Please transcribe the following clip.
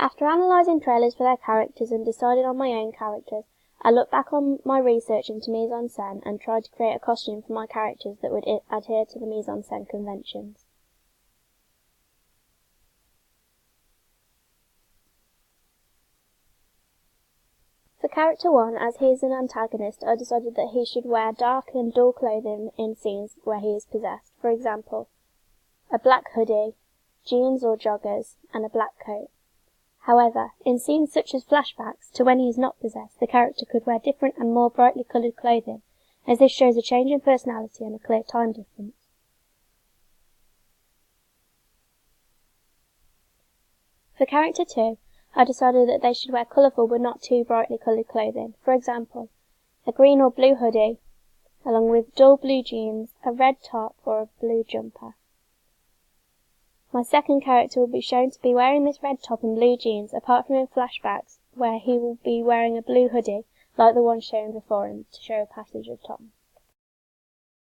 After analysing trailers for their characters and deciding on my own characters, I looked back on my research into mise-en-scène and tried to create a costume for my characters that would adhere to the mise-en-scène conventions. For character 1, as he is an antagonist, I decided that he should wear dark and dull clothing in scenes where he is possessed. For example, a black hoodie, jeans or joggers, and a black coat. However, in scenes such as flashbacks to when he is not possessed, the character could wear different and more brightly coloured clothing, as this shows a change in personality and a clear time difference. For character 2, I decided that they should wear colourful but not too brightly coloured clothing. For example, a green or blue hoodie, along with dull blue jeans, a red top, or a blue jumper. My second character will be shown to be wearing this red top and blue jeans, apart from in flashbacks, where he will be wearing a blue hoodie, like the one shown before him, to show a passage of time.